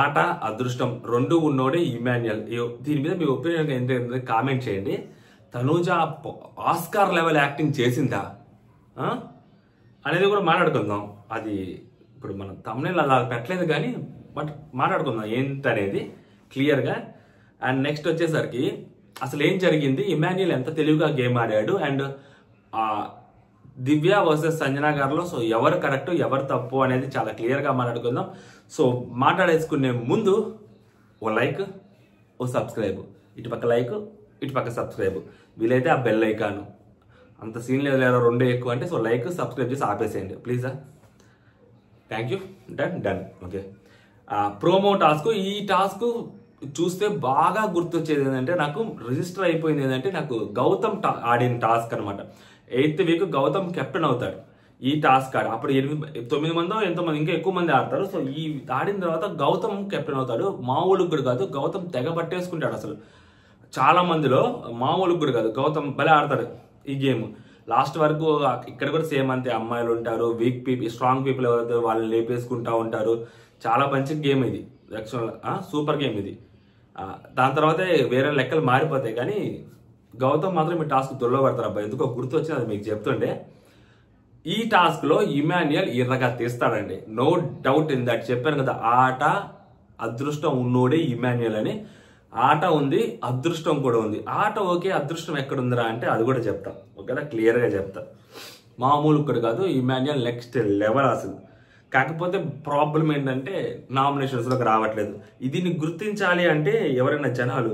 ఆట అదృష్టం రెండు ఉన్నోడే ఇమాన్యుయల్. దీని మీద మీ ఒపీనియన్ ఏంటంటే కామెంట్ చేయండి. తనూజ ఆస్కార్ లెవెల్ యాక్టింగ్ చేసిందా అనేది కూడా మాట్లాడుకుందాం. అది ఇప్పుడు మనం తమ్నైల్ అలా పెట్టలేదు కానీ బట్ మాట్లాడుకుందాం ఏంటనేది క్లియర్గా. అండ్ నెక్స్ట్ వచ్చేసరికి అసలు ఏం జరిగింది, ఇమాన్యుయల్ ఎంత తెలివిగా గేమ్ ఆడాడు, అండ్ దివ్య వర్సెస్ సంజన గారిలో సో ఎవరు కరెక్ట్ ఎవరు తప్పు అనేది చాలా క్లియర్గా మాట్లాడుకుందాం. సో మాట్లాడేసుకునే ముందు ఓ లైక్ ఓ సబ్స్క్రైబ్, ఇటుపక్క లైక్ ఇటుపక్క సబ్స్క్రైబ్, వీలైతే ఆ బెల్ ఐకాను. అంత సీన్ లేదు లేదా రెండే ఎక్కువ అంటే సో లైక్ సబ్స్క్రైబ్ చేసి ఆపేసేయండి ప్లీజా. Thank you. Done. Okay, promo task. ఈ టాస్క్ చూస్తే బాగా గుర్తొచ్చేది ఏంటంటే నాకు రిజిస్టర్ అయిపోయింది ఏంటంటే నాకు గౌతమ్ ఆడిన టాస్క్ అనమాట. 8th వీక్ గౌతమ్ కెప్టెన్ అవుతాడు ఈ టాస్క్ ఆడి. అప్పుడు 9 మందో ఎంతోమంది ఇంకా ఎక్కువ మంది ఆడతారు. సో ఈ ఆడిన తర్వాత గౌతమ్ కెప్టెన్ అవుతాడు. మామూలుగా కూడా కాదు, గౌతమ్ తెగ పట్టేసుకుంటాడు. అసలు చాలా మందిలో మామూలుగా కూడా కాదు, గౌతమ్ భలే ఆడతాడు ఈ గేమ్. లాస్ట్ వరకు ఇక్కడ కూడా సేమ్ అంతే, అమ్మాయిలు ఉంటారు, వీక్ పీపుల్ స్ట్రాంగ్ పీపుల్ ఎవరైతే వాళ్ళని లేపేసుకుంటా ఉంటారు. చాలా మంచి గేమ్ ఇది, సూపర్ గేమ్ ఇది. దాని తర్వాత వేరే లెక్కలు మారిపోతాయి కానీ గౌతమ్ మాత్రం ఈ టాస్క్ త్వరలో పడతారు అబ్బాయి. ఎందుకో గుర్తు వచ్చింది, అది మీకు చెప్తుండే. ఈ టాస్క్ లో ఇమాన్యుయల్ ఇర్రగా తీస్తాడండి, నో డౌట్ ఇన్ దట్. చెప్పాను కదా, ఆట అదృష్టం ఉన్నోడే ఇమాన్యుయల్ అని. ఆట ఉంది, అదృష్టం కూడా ఉంది. ఆట ఓకే, అదృష్టం ఎక్కడ ఉందిరా అంటే అది కూడా చెప్తా, ఓకేనా, క్లియర్గా చెప్తా. మామూలు కూడా కాదు, ఇమాన్యుయల్ నెక్స్ట్ లెవెల్ అసలు. కాకపోతే ప్రాబ్లం ఏంటంటే నామినేషన్స్లోకి రావట్లేదు. దీన్ని గుర్తించాలి అంటే ఎవరైనా జనాలు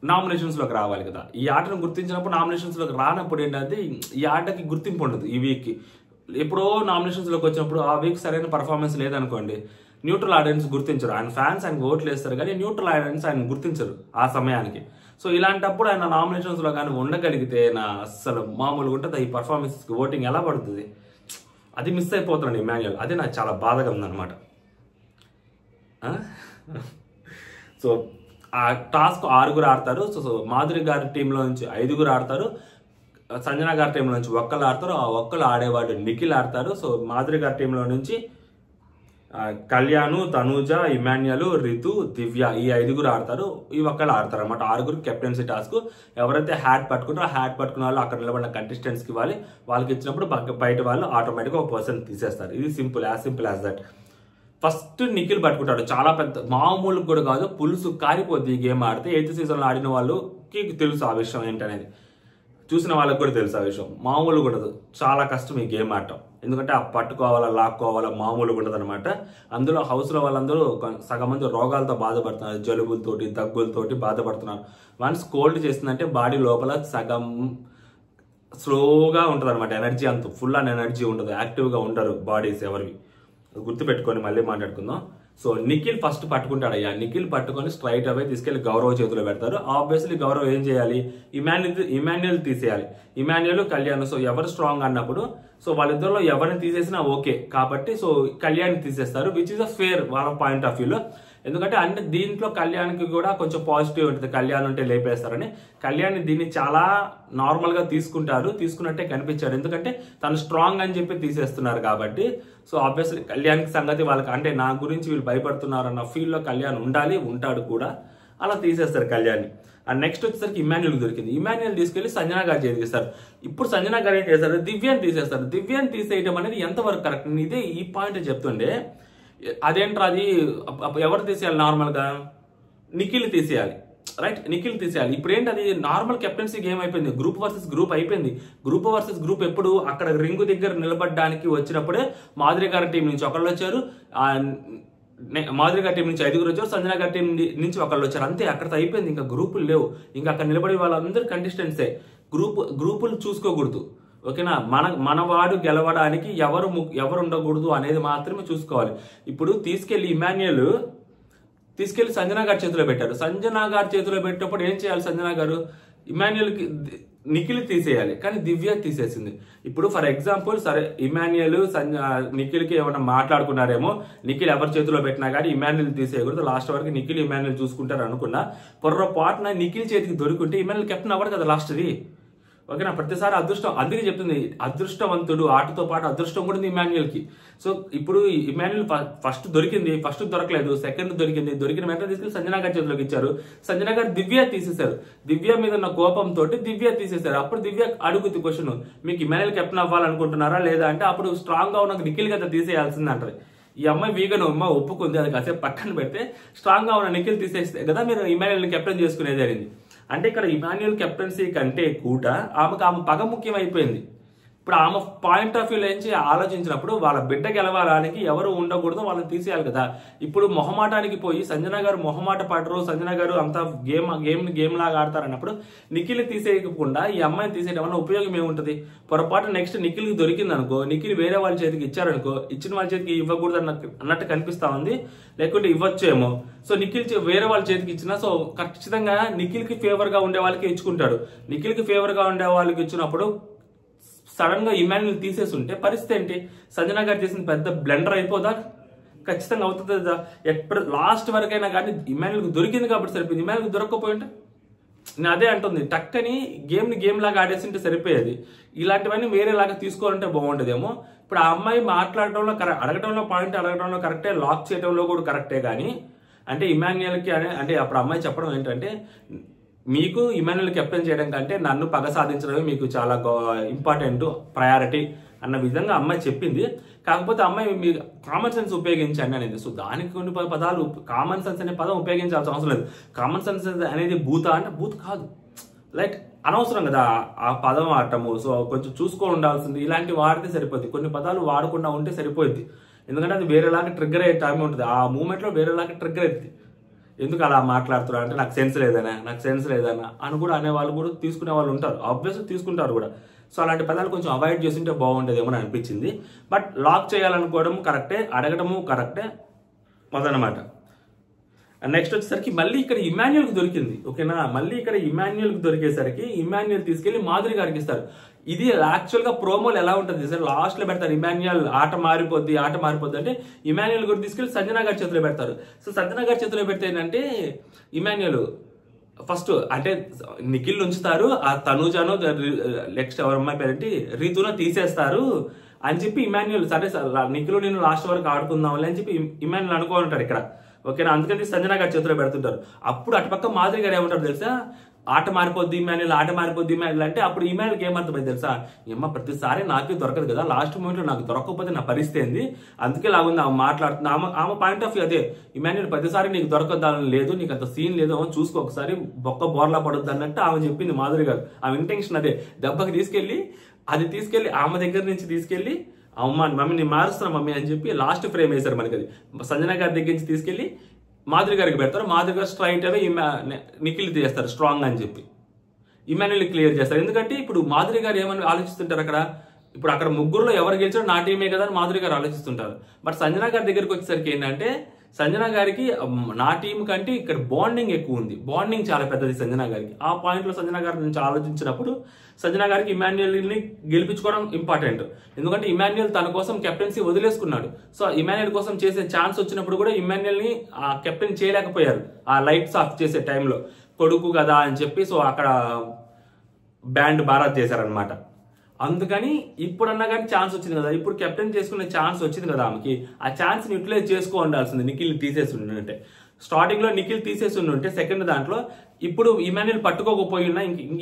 నామినేషన్స్లోకి రావాలి కదా. ఈ ఆటను గుర్తించినప్పుడు నామినేషన్స్లోకి రానప్పుడు ఏంటంటే ఈ ఆటకి గుర్తింపు ఉండదు. ఈ వీక్కి ఎప్పుడో నామినేషన్స్లోకి వచ్చినప్పుడు ఆ వీక్ సరైన పర్ఫార్మెన్స్ లేదనుకోండి, న్యూట్రల్ ఆడియన్స్ గుర్తించరు. ఆయన ఫ్యాన్స్ ఆయన ఓట్లు వేస్తారు కానీ న్యూట్రల్ ఆడియన్స్ ఆయన గుర్తించరు ఆ సమయానికి. సో ఇలాంటప్పుడు ఆయన నామినేషన్స్లో కానీ ఉండగలిగితే నా అస్సలు మామూలుగా ఉంటుంది. ఈ పర్ఫార్మెన్స్కి ఓటింగ్ ఎలా పడుతుంది, అది మిస్ అయిపోతున్నాడు ఇమాన్యుయల్. అది నాకు చాలా బాధగా ఉందన్నమాట. సో ఆ టాస్క్ 6 ఆడతారు. సో మాధురి గారి టీంలో నుంచి 5 ఆడతారు, సంజన గారి టీంలో నుంచి 1 ఆడతారు. ఆ 1 ఆడేవాడు నిఖిల్ ఆడతారు. సో మాధురి గారి టీంలో నుంచి కళ్యాణ్, తనూజ, ఇమాన్యుయల్, రితు, దివ్య ఈ 5 ఆడతారు. ఈ 1 ఆడతారు అనమాట. 6 కెప్టెన్సీ టాస్క్. ఎవరైతే హ్యాట్ పట్టుకుంటారో ఆ హ్యాట్ పట్టుకున్న వాళ్ళు అక్కడ నిలబడిన కంటెస్టెంట్స్కి ఇవ్వాలి. వాళ్ళకి ఇచ్చినప్పుడు బయట వాళ్ళు ఆటోమేటిక్గా ఒక పర్సన్ తీసేస్తారు. ఇది simple as that. First Nikhil పట్టుకుంటాడు, చాలా పెద్ద మామూలు కూడా కాదు, పులుసు కారిపోద్ది ఈ గేమ్ ఆడితే. 8th సీజన్లో ఆడిన వాళ్ళకి తెలుసు ఆ విషయం ఏంటనేది, చూసిన వాళ్ళకి కూడా తెలుసు ఆ విషయం. మామూలు ఉండదు, చాలా కష్టం ఈ గేమ్ ఆడటం. ఎందుకంటే ఆ పట్టుకోవాలా లాక్కోవాలా మామూలుగా ఉండదు అనమాట. అందులో హౌస్లో వాళ్ళందరూ సగం మంది రోగాలతో బాధపడుతున్నారు, జలుబులతోటి దగ్గులతోటి బాధపడుతున్నారు. వన్స్ కోల్డ్ చేసిందంటే బాడీ లోపల సగం స్లోగా ఉంటుంది అనమాట. ఎనర్జీ అంత ఫుల్ అండ్ ఎనర్జీ ఉండదు, యాక్టివ్గా ఉండరు బాడీస్ ఎవరివి. గుర్తుపెట్టుకొని మళ్ళీ మాట్లాడుకుందాం. సో నిఖిల్ ఫస్ట్ పట్టుకుంటాడు అయ్యా. నిఖిల్ పట్టుకొని స్ట్రైట్ అవే తీసుకెళ్లి గౌరవ్ చేతిలో పెడతారు. ఆబ్వియస్లీ గౌరవ్ ఏం చేయాలి, ఇమాన్యుయల్ తీసేయాలి. ఇమాన్యుయల్, కళ్యాణ్. సో ఎవరు స్ట్రాంగ్ అన్నప్పుడు సో వాళ్ళిద్దరిలో ఎవరిని తీసేసినా ఓకే కాబట్టి సో కళ్యాణ్ తీసేస్తారు, విచ్ ఇస్ అ ఫేర్ వాళ్ళ పాయింట్ ఆఫ్ వ్యూలో. ఎందుకంటే అంటే దీంట్లో కళ్యాణ్కి కూడా కొంచెం పాజిటివ్ ఉంటుంది, కళ్యాణ్ ఉంటే లేపేస్తారని. కళ్యాణ్ దీన్ని చాలా నార్మల్గా తీసుకున్నట్టే కనిపించాడు. ఎందుకంటే తను స్ట్రాంగ్ అని చెప్పి తీసేస్తున్నారు కాబట్టి. సో ఆబ్వియస్లీ కళ్యాణ్కి సంగతి వాళ్ళకి అంటే నా గురించి వీళ్ళు భయపడుతున్నారన్న ఫీల్లో కళ్యాణ్ ఉంటాడు కూడా. అలా తీసేస్తారు కళ్యాణ్ని. అండ్ నెక్స్ట్ వచ్చేసరికి ఇమాన్యుయల్ దొరికింది. ఇమాన్యుయల్ తీసుకెళ్లి సంజన గారు చేస్తారు. ఇప్పుడు సంజన గారు ఏం చేస్తారు, దివ్యాన్ని తీసేస్తారు. దివ్యాన్ని తీసేయడం అనేది ఎంతవరకు కరెక్ట్, ఇదే ఈ పాయింట్ చెప్తుండే. అదేంట్రా అది ఎవరు తీసేయాలి, నార్మల్గా నిఖిల్ తీసేయాలి, రైట్, నిఖిల్ తీసేయాలి. ఇప్పుడు ఏంటి, అది నార్మల్ కెప్టెన్సీ గేమ్ అయిపోయింది, గ్రూప్ వర్సెస్ గ్రూప్ అయిపోయింది. గ్రూప్ వర్సెస్ గ్రూప్ ఎప్పుడు అక్కడ రింగు దగ్గర నిలబడడానికి వచ్చినప్పుడే మాధురి గారి టీం నుంచి ఒకళ్ళు వచ్చారు, మాధురి గారి టీం నుంచి 5 వచ్చారు, సంజన గారి టీం నుంచి ఒకళ్ళు వచ్చారు, అంతే. అక్కడితో అయిపోయింది, ఇంకా గ్రూపులు లేవు. ఇంకా అక్కడ నిలబడి వాళ్ళందరూ కంటెస్టెంట్సే. గ్రూపులు చూసుకోకూడదు, ఓకేనా. మన వాడు గెలవడానికి ఎవరు ఉండకూడదు అనేది మాత్రమే చూసుకోవాలి. ఇప్పుడు ఇమాన్యుయల్ తీసుకెళ్లి సంజన గారి చేతిలో పెట్టారు. సంజన గారి చేతిలో పెట్టినప్పుడు ఏం చేయాలి, సంజన గారు ఇమాన్యుయల్కి నిఖిల్ తీసేయాలి, కానీ దివ్య తీసేసింది. ఇప్పుడు ఫర్ ఎగ్జాంపుల్ సరే ఇమాన్యుయల్ నిఖిల్కి ఏమైనా మాట్లాడుకున్నారేమో, నిఖిల్ ఎవరి చేతిలో పెట్టినా కానీ ఇమాన్యుయల్ తీసేయకూడదు, లాస్ట్ వరకు నిఖిల్ ఇమాన్యుయల్ చూసుకుంటారు అనుకున్నా. పొర్రపాటున నిఖిల్ చేతికి దొరికింటే ఇమాన్యుయల్ కెప్టెన్ అవ్వడు కదా లాస్ట్ది. ఓకేనా, ప్రతిసారి అదృష్టం, అందుకే చెప్తుంది అదృష్టవంతుడు, ఆటతో పాటు అదృష్టం కూడా ఉంది ఇమాన్యుయల్కి. సో ఇప్పుడు ఇమాన్యుయల్ ఫస్ట్ దొరికింది, ఫస్ట్ దొరకలేదు, సెకండ్ దొరికింది, దొరికిన వెంటనే తీసుకెళ్లి సంజన గారి చేతిలోకి ఇచ్చారు. సంజన గారు దివ్య తీసేశారు, దివ్య మీద ఉన్న కోపంతో దివ్య తీసేశారు. అప్పుడు దివ్య అడుగుతుంది క్వశ్చన్, మీకు ఇమాన్యుయల్ కెప్టెన్ అవ్వాలనుకుంటున్నారా లేదా అంటే, అప్పుడు స్ట్రాంగ్ గా ఉన్న నిఖిల్ కదా తీసేయాల్సింది అంటది. ఈ అమ్మాయి వీగన్ అమ్మ ఒప్పుకుంది, అది కాసేపు పక్కన పెడితే స్ట్రాంగ్ గా ఉన్న నిఖిల్ తీసేస్తే కదా మీరు ఇమాన్యుయల్ కెప్టెన్ చేసుకునేది జరిగింది. అంటే ఇక్కడ ఇమాన్యుయల్ కెప్టెన్సీ కంటే కూడా ఆమె పగ ముఖ్యం అయిపోయింది. ఇప్పుడు ఆమె పాయింట్ ఆఫ్ వ్యూ నుంచి ఆలోచించినప్పుడు వాళ్ళ బిడ్డ గెలవడానికి ఎవరు ఉండకూడదు, వాళ్ళని తీసేయాలి కదా. ఇప్పుడు మొహమాటానికి పోయి సంజన గారు మొహమాట పడరు, సంజన గారు అంతా గేమ్ లాగా ఆడతారన్నప్పుడు నిఖిల్ తీసేయకుండా ఈ అమ్మాయిని తీసేయడం వల్ల ఉపయోగం ఏముంటది? పొరపాటు నెక్స్ట్ నిఖిల్కి దొరికింది అనుకో, నిఖిల్ వేరే వాళ్ళ చేతికి ఇచ్చారనుకో, ఇచ్చిన వాళ్ళ చేతికి ఇవ్వకూడదు అన్నట్టు కనిపిస్తా ఉంది, లేకుంటే ఇవ్వచ్చేమో. సో నిఖిల్ వేరే వాళ్ళ చేతికి ఇచ్చినా సో ఖచ్చితంగా నిఖిల్ కి ఫేవర్ గా ఉండే వాళ్ళకి ఇచ్చుకుంటాడు. నిఖిల్ కి ఫేవర్ గా ఉండే వాళ్ళకి ఇచ్చినప్పుడు సడన్ గా ఇమాన్యుయల్ తీసేసి ఉంటే పరిస్థితి ఏంటి? సంజన గారు చేసిన పెద్ద బ్లెండర్ అయిపోదా? ఖచ్చితంగా అవుతుంది కదా. ఎప్పుడు లాస్ట్ వరకైనా కానీ ఇమాన్యుయల్కి దొరికింది కాబట్టి సరిపోయింది. ఇమాన్యుయల్కి దొరకకపోయింటే నేను అదే అంటుంది, టక్కని గేమ్ లాగా ఆడేసింటే సరిపోయేది. ఇలాంటివన్నీ వేరేలాగా తీసుకోవాలంటే బాగుంటుందేమో. ఇప్పుడు ఆ అమ్మాయి మాట్లాడటంలో అడగటంలో పాయింట్ అడగటంలో కరెక్టే, లాక్ చేయడంలో కూడా కరెక్టే. కానీ అంటే ఇమాన్యుయల్కి అంటే అప్పుడు అమ్మాయి చెప్పడం ఏంటంటే, మీకు ఇమాన్యుయల్ కెప్టెన్ చేయడం కంటే నన్ను పగ సాధించడమే మీకు చాలా ఇంపార్టెంట్, ప్రయారిటీ అన్న విధంగా అమ్మాయి చెప్పింది. కాకపోతే అమ్మాయి మీ కామన్ సెన్స్ ఉపయోగించండి అనేది. సో దానికి కొన్ని పదాలు, కామన్ సెన్స్ అనే పదం ఉపయోగించాల్సిన అవసరం లేదు. కామన్ సెన్స్ అనేది భూత అంటే భూత కాదు, లైక్ అనవసరం కదా ఆ పదం వాడటము. సో కొంచెం చూసుకొని ఉండాల్సింది. ఇలాంటి వాడితే సరిపోద్ది, కొన్ని పదాలు వాడకుండా ఉంటే సరిపోద్ది. ఎందుకంటే అది వేరేలాగా ట్రిగ్గర్ అయ్యే టైం ఉంటుంది, ఆ మూమెంట్లో వేరేలాగా ట్రిగ్గర్ అవుతుంది. ఎందుకు అలా మాట్లాడుతున్నారు అంటే నాకు సెన్స్ లేదనా అని కూడా అనేవాళ్ళు కూడా తీసుకునే వాళ్ళు ఉంటారు, ఆబ్వియస్గా తీసుకుంటారు కూడా. సో అలాంటి పదాలు కొంచెం అవాయిడ్ చేస్తుంటే బాగుండేదేమో అని అనిపించింది. బట్ లాక్ చేయాలనుకోవడం కరెక్టే, అడగడము కరెక్టే మొదలన్నమాట. నెక్స్ట్ వచ్చేసరికి మళ్ళీ ఇక్కడ ఇమాన్యుయల్కి దొరికింది, ఓకేనా. మళ్ళీ ఇక్కడ ఇమాన్యుయల్కి దొరికేసరికి ఇమాన్యుయల్ తీసుకెళ్లి మాధురి గారికి ఇస్తారు. ఇది యాక్చువల్ గా ప్రోమోలు ఎలా ఉంటుంది సార్, లాస్ట్ లో పెడతారు ఇమాన్యుయల్ ఆట మారిపోద్ది అంటే ఇమాన్యుయల్ కూడా తీసుకెళ్లి సంజన గారి చేతిలో పెడతారు. సో సంజన గారి చేతిలో పెడితే ఏంటంటే ఇమాన్యుయల్ ఫస్ట్ అంటే నిఖిల్ ఉంచుతారు, ఆ తనూజాను నెక్స్ట్ ఎవరి అమ్మాయి పేరేంటి రీతునో తీసేస్తారు అని చెప్పి ఇమాన్యుయల్ సరే నిఖిల్ నేను లాస్ట్ వరకు ఆడుకుందాంలే అని చెప్పి ఇమాన్యుయల్ అనుకోంటారు ఇక్కడ, ఓకేనా. అందుకని సంజన గారి చేతిలో పెడుతుంటారు. అప్పుడు అటుపక్క మాధురి గారు ఏమంటారు తెలుసా, ఆట మారిపోద్ది ఇమాన్యుయల్ అంటే అప్పుడు ఇమాన్యుల్కి ఏమర్థమైంది తెలుసా, ఏమో ప్రతిసారి నాకే దొరకదు కదా, లాస్ట్ మూమెంట్ లో నాకు దొరకకపోతే నా పరిస్థితి ఏంది, అందుకే లాగుంది ఆమె మాట్లాడుతుంది. ఆమె పాయింట్ ఆఫ్ వ్యూ అదే, ఇమాన్యుయల్ ప్రతిసారి నీకు దొరకద్దాలని లేదు, నీకు అంత సీన్ లేదు, చూసుకో ఒకసారి బొక్క బోర్లా పడొద్దు అన్నట్టు ఆమె చెప్పింది మాధురి గారు. ఆమె ఇంటెన్షన్ అదే, దెబ్బకి తీసుకెళ్లి ఆమె దగ్గర నుంచి తీసుకెళ్లి మమ్మీ నేను మారుస్తున్నా మమ్మీ అని చెప్పి లాస్ట్ ఫ్రేమ్ వేశారు మనకి. అది సంజన గారి దగ్గర నుంచి తీసుకెళ్లి మాధురి గారికి పెడతారు, మాధురి గారు స్ట్రైట్ అవే నిఖిల్ చేస్తారు స్ట్రాంగ్ అని చెప్పి ఇమాన్యుయల్ క్లియర్ చేస్తారు. ఎందుకంటే ఇప్పుడు మాధురి గారు ఏమని ఆలోచిస్తుంటారు అక్కడ ముగ్గురులో ఎవరు గెలిచారో నా టీమే కదా అని మాధురి గారు ఆలోచిస్తుంటారు. బట్ సంజన గారి దగ్గరికి వచ్చేసరికి ఏంటంటే సంజన గారికి నా టీం కంటే ఇక్కడ బాండింగ్ ఎక్కువ ఉంది, బాండింగ్ చాలా పెద్దది సంజన గారికి. ఆ పాయింట్ లో సంజన గారి నుంచి ఆలోచించినప్పుడు సంజన గారికి ఇమాన్యుయల్ ని గెలిపించుకోవడం ఇంపార్టెంట్. ఎందుకంటే ఇమాన్యుయల్ తన కోసం కెప్టెన్సీ వదిలేసుకున్నాడు. సో ఇమాన్యుయల్ కోసం చేసే ఛాన్స్ వచ్చినప్పుడు కూడా ఇమాన్యుయల్ ని కెప్టెన్ చేయలేకపోయారు ఆ లైట్స్ ఆఫ్ చేసే టైంలో, కొడుకు కదా అని చెప్పి. సో అక్కడ బ్యాండ్ బారాత్ చేశారనమాట. అందుకని ఇప్పుడన్నా కానీ ఛాన్స్ వచ్చింది కదా, ఇప్పుడు కెప్టెన్ చేసుకునే ఛాన్స్ వచ్చింది కదా ఆమెకి, ఆ ఛాన్స్ ని యూటిలైజ్ చేసుకో ఉండాల్సింది. నిఖిల్ తీసేసి ఉంటే స్టార్టింగ్ లో నిఖిల్ తీసేసి ఉంటే సెకండ్ దాంట్లో ఇప్పుడు ఇమాన్యుయల్ పట్టుకోకపోయి ఉన్నా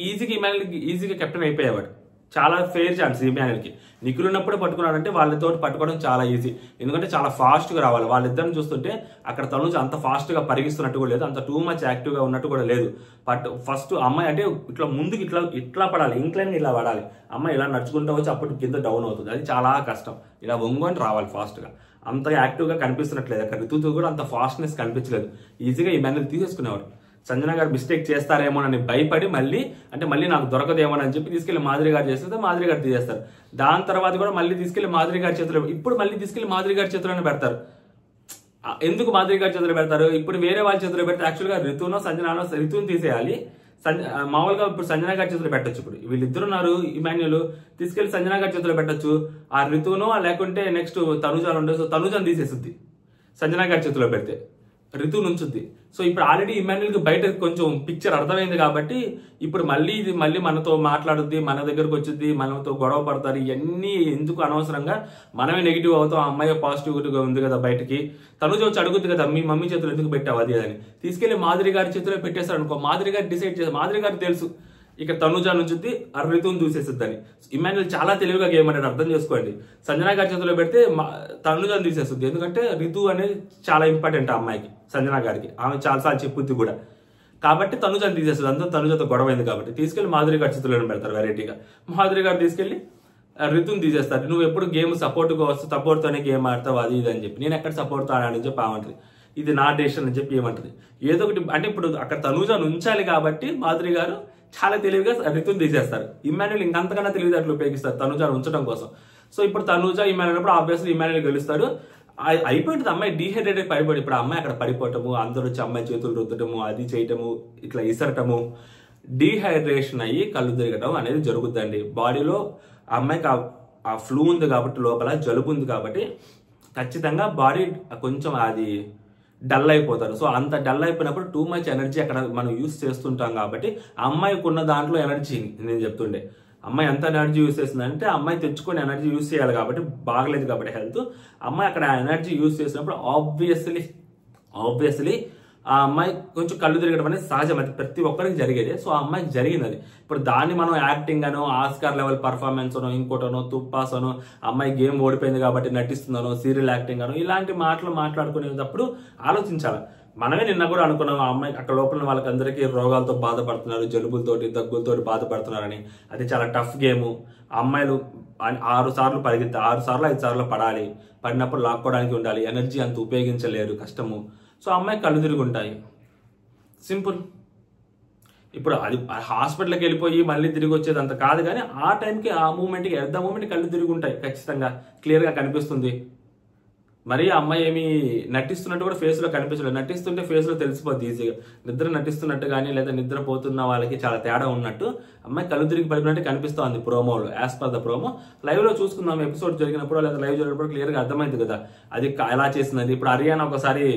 ఈజీగా కెప్టెన్ అయిపోయేవాడు. చాలా ఫెయిర్ ఛాన్స్ ఇమాన్యుయల్కి. నిఖిల్ ఉన్నప్పుడే పట్టుకున్నాడంటే వాళ్ళతో పట్టుకోవడం చాలా ఈజీ, ఎందుకంటే చాలా ఫాస్ట్గా రావాలి. వాళ్ళిద్దరిని చూస్తుంటే అక్కడ తనుజ అంత ఫాస్ట్గా పరిగిస్తున్నట్టు కూడా లేదు, అంత టూ మచ్ యాక్టివ్గా ఉన్నట్టు కూడా లేదు. బట్ ఫస్ట్ అమ్మాయి అంటే ఇట్లా ముందుకు ఇట్లా పడాలి, ఇంక్లైన్ ఇలా పడాలి. అమ్మాయి ఇలా నడుచుకుంటూ వచ్చి అప్పుడు కింద డౌన్ అవుతుంది, అది చాలా కష్టం. ఇలా వంగుని రావాలి ఫాస్ట్గా, అంత యాక్టివ్గా కనిపిస్తున్నట్లేదు. అక్కడ ఋతువుతో కూడా అంత ఫాస్ట్నెస్ కనిపించలేదు, ఈజీగా ఇమాన్యుయల్ తీసేసుకునేవాడు. సంజన గారు మిస్టేక్ చేస్తారేమోనని భయపడి మళ్ళీ నాకు దొరకదేమోనని చెప్పి తీసుకెళ్లి మాధురి గారు చేస్తే మాధురి గారు తీసేస్తారు. దాని తర్వాత కూడా మళ్ళీ తీసుకెళ్లి మాధురి గారి చేతిలో, ఇప్పుడు మళ్ళీ తీసుకెళ్లి మాధురి గారి చేతిలోనే పెడతారు. ఎందుకు మాధురి గారి చేతిలో పెడతారు? ఇప్పుడు వేరే వాళ్ళ చేతిలో పెడితే యాక్చువల్గా ఋతువుని తీసేయాలి. మామూలుగా ఇప్పుడు సంజన గారి చేతిలో పెట్టచ్చు. ఇప్పుడు వీళ్ళిద్దరు ఉన్నారు, ఇమాన్యుయల్ తీసుకెళ్లి సంజన గారి చేతిలో పెట్టచ్చు. ఆ ఋతువునో లేకుంటే నెక్స్ట్ తనుజాలు ఉండే, సో తనుజాను తీసేస్తుంది సంజన గారి చేతిలో పెడితే. రితు నుంచుద్ది. సో ఇప్పుడు ఆల్రెడీ ఇమాన్యుల్కి బయట కొంచెం పిక్చర్ అర్థమైంది కాబట్టి ఇప్పుడు మళ్ళీ మనతో మాట్లాడుద్ది, మన దగ్గరకు వచ్చింది, మనతో గొడవ పడతారు. ఇవన్నీ ఎందుకు అనవసరంగా మనమే నెగిటివ్ అవుతాం. అమ్మాయి పాజిటివ్గా ఉంది కదా బయటకి. తనుజ వచ్చి అడుగుద్ది కదా, మీ మమ్మీ చేతులు ఎందుకు పెట్టావు అది అని. తీసుకెళ్లి మాధురి గారి చేతిలో పెట్టేశారు అనుకో, మాధురి గారు డిసైడ్ చేస్తారు. మాధురి గారికి తెలుసు ఇక్కడ తనుజ నుంచి ఆ రితుని దూసేస్తుందని. ఇమాన్యుల్ చాలా తెలివిగా గేమ్ అనేది అర్థం చేసుకోండి. సంజన గారి చేతిలో పెడితే తనుజను తీసేస్తుంది. ఎందుకంటే రితు అనేది చాలా ఇంపార్టెంట్ ఆ అమ్మాయికి, సంజన గారికి. ఆమె చాలాసార్లు చెప్పుద్ది కూడా. కాబట్టి తనుజను తీసేస్తుంది. అంతా తనుజతో గొడవైంది కాబట్టి తీసుకెళ్లి మాధురి గారి చేతిలో పెడతారు వెరైటీగా. మాధురి గారు తీసుకెళ్లి రితుని తీసేస్తారు. నువ్వు ఎప్పుడు గేమ్ సపోర్ట్గా వస్తూ సపోర్ట్తోనే గేమ్ ఆడతావు అది ఇది అని చెప్పి. నేను ఎక్కడ సపోర్ట్తో ఆడాలని చెప్పి ఆమంటది. ఇది నా డెసిషన్ అని చెప్పి ఏమంటది. ఏదో ఒకటి అంటే ఇప్పుడు అక్కడ తనుజను ఉంచాలి కాబట్టి మాధురి గారు చాలా తెలివిగా రితుని తీసేస్తారు. ఇమాన్యుల్ ఇంకంతకన్నా తెలివితేటలు ఉపయోగిస్తారు తనుజను ఉంచడం కోసం. సో ఇప్పుడు తనుజ ఇమాన్యుల్ అన్నప్పుడు ఆబ్వియస్లీ ఇమాన్యుల్ గెలుస్తాడు. అయిపోయింది. అమ్మాయి డీహైడ్రేట్ పడిపోయి ఇప్పుడు అమ్మాయి అక్కడ పడిపోవటము, అందరూ వచ్చి అమ్మాయి చేతులు రుద్దటము, అది చేయటము, ఇట్లా ఇసరటము, డీహైడ్రేషన్ అయ్యి కళ్ళు తిరగటం అనేది జరుగుతుందండి. బాడీలో అమ్మాయికి ఆ ఫ్లూ ఉంది కాబట్టి, లోపల జలుబు ఉంది కాబట్టి ఖచ్చితంగా బాడీ కొంచెం అది డల్ అయిపోతారు. సో అంత డల్ అయిపోయినప్పుడు టూ మచ్ ఎనర్జీ అక్కడ మనం యూస్ చేస్తుంటాం కాబట్టి అమ్మాయికి ఉన్న దాంట్లో ఎనర్జీని నేను చెప్తుండే, అమ్మాయి ఎంత ఎనర్జీ యూస్ చేస్తుందంటే అమ్మాయి తెచ్చుకొని ఎనర్జీ యూస్ చేయాలి కాబట్టి, బాగలేదు కాబట్టి హెల్త్, అమ్మాయి అక్కడ ఎనర్జీ యూస్ చేసినప్పుడు ఆబ్వియస్లీ ఆ అమ్మాయి కొంచెం కళ్ళు తిరగడం అనేది సహజం. అది ప్రతి ఒక్కరికి జరిగేది. సో ఆ అమ్మాయికి జరిగింది అది. ఇప్పుడు దాన్ని మనం యాక్టింగ్ అనో, ఆస్కార్ లెవెల్ పర్ఫార్మెన్స్ అనో, ఇంకోటనో, తుప్పాస్ అనో, అమ్మాయి గేమ్ ఓడిపోయింది కాబట్టి నటిస్తుందనో, సీరియల్ యాక్టింగ్ అనో, ఇలాంటి మాటలు మాట్లాడుకునేటప్పుడు ఆలోచించాలి. మనమే నిన్న కూడా అనుకున్నాం ఆ అమ్మాయి అక్కడ లోపల వాళ్ళకందరికీ రోగాలతో బాధపడుతున్నారు, జలుబులతోటి దగ్గులతోటి బాధపడుతున్నారని. అది చాలా టఫ్ గేము. అమ్మాయిలు 6 సార్లు పరిగెత్తి 6 సార్లు 5 సార్లు పడాలి. పడినప్పుడు లాక్కోవడానికి ఉండాలి. ఎనర్జీ అంత ఉపయోగించలేరు, కష్టము. సో అమ్మాయి కళ్ళు తిరిగి ఉంటాయి. సింపుల్. ఇప్పుడు అది హాస్పిటల్కి వెళ్ళిపోయి మళ్ళీ తిరిగి వచ్చేది అంత కాదు, కానీ ఆ టైంకి ఆ మూమెంట్కి ఎట్ ద మూమెంట్ కళ్ళు తిరిగి ఉంటాయి. ఖచ్చితంగా క్లియర్గా కనిపిస్తుంది. మరి ఆ అమ్మాయి ఏమి నటిస్తున్నట్టు కూడా ఫేస్లో కనిపించలేదు. నటిస్తుంటే ఫేస్లో తెలిసిపోద్ది ఈజీగా. నిద్ర నటిస్తున్నట్టు కానీ లేదా నిద్రపోతున్న వాళ్ళకి చాలా తేడా ఉన్నట్టు అమ్మాయి కళ్ళు తిరిగి పడిపోయినట్టు కనిపిస్తుంది ప్రోమోలో, యాజ్ పర్ ద ప్రోమో. లైవ్లో చూసుకుందాం, ఎపిసోడ్ జరిగినప్పుడు లేదా లైవ్ జరిగినప్పుడు క్లియర్గా అర్థమైంది కదా అది ఎలా చేసింది. ఇప్పుడు హర్యానా ఒకసారి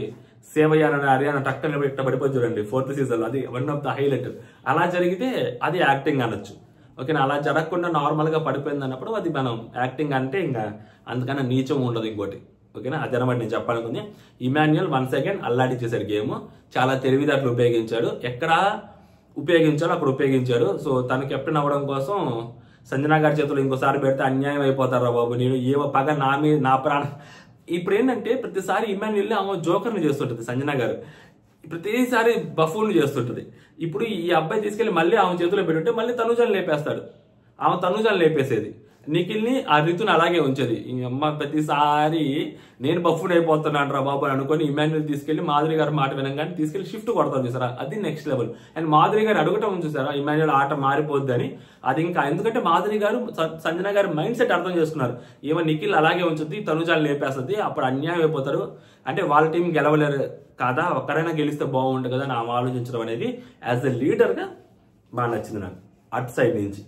సేవ్ అయ్యానని హర్యానా టక్కన ఇట్లా పడిపోయి చూడండి 4th సీజన్లో, అది వన్ ఆఫ్ ద హైలైట్. అలా జరిగితే అది యాక్టింగ్ అనొచ్చు. ఓకేనా, అలా జరగకుండా నార్మల్గా పడిపోయింది అన్నప్పుడు అది మనం యాక్టింగ్ అంటే ఇంకా అంతకన్నా నీచం ఉండదు ఇంకోటి. ఓకేనా, అది అనమాట నేను చెప్పాలనుకుంది. ఇమాన్యుల్ వన్స్ అగైన్ అల్లాడి చేశాడు గేమ్. చాలా తెలివితేటలు ఉపయోగించాడు. ఎక్కడ ఉపయోగించాలో అక్కడ ఉపయోగించాడు. సో తను కెప్టెన్ అవ్వడం కోసం సంజన గారి చేతులు ఇంకోసారి పెడితే అన్యాయం అయిపోతారా బాబు, నేను ఏమో పగ నా మీద నా ప్రాణం. ఇప్పుడు ఏంటంటే ప్రతిసారి ఇమాన్యుల్ ఆమె జోకర్ని చేస్తుంటుంది సంజన గారు, ప్రతిసారి బఫూన్ చేస్తుంటుంది. ఇప్పుడు ఈ అబ్బాయి తీసుకెళ్లి మళ్ళీ ఆమె చేతిలో పెట్టుంటే మళ్ళీ తనుజాన్ని లేపేస్తాడు. ఆమె తనుజాన్ని లేపేసేది, నిఖిల్ని ఆ రితుని అలాగే ఉంచేది. ఈ అమ్మ ప్రతిసారి నేను బఫూన్ అయిపోతున్నాను రా బాబు అని అనుకుని ఇమాన్యుల్ తీసుకెళ్లి మాధురి గారి మాట వినగానే తీసుకెళ్లి షిఫ్ట్ కొడతాను చూసారా, అది నెక్స్ట్ లెవెల్. అండ్ మాధురి గారు అడగటం చూసారా ఇమాన్యుల్ ఆట మారిపోద్ది అని. అది ఇంకా ఎందుకంటే మాధురి గారు సంజన గారి మైండ్ సెట్ అర్థం చేసుకున్నారు. ఏమో నిఖిల్ అలాగే ఉంచుద్ది, తనుజాలు లేపేస్తుంది, అప్పుడు అన్యాయం అయిపోతారు, అంటే వాళ్ళ టీం గెలవలేరు కదా, ఒక్కరైనా గెలిస్తే బాగుంటుంది కదా అని ఆలోచించడం అనేది యాజ్ ఎ లీడర్గా బాగా నచ్చింది నాకు అటు సైడ్ నుంచి.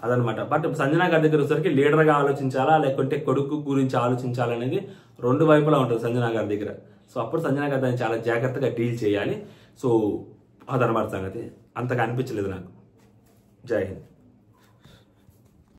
అదనమాట. బట్ సంజన గారి దగ్గర వచ్చేసరికి లీడర్గా ఆలోచించాలా లేకుంటే కొడుకు గురించి ఆలోచించాలనేది రెండు వైపులా ఉంటుంది సంజన గారి దగ్గర. సో అప్పుడు సంజన గారు దాన్ని చాలా జాగ్రత్తగా డీల్ చేయాలి. సో అదనమాట సంగతి. అంతగా అనిపించలేదు నాకు. జై హింద్.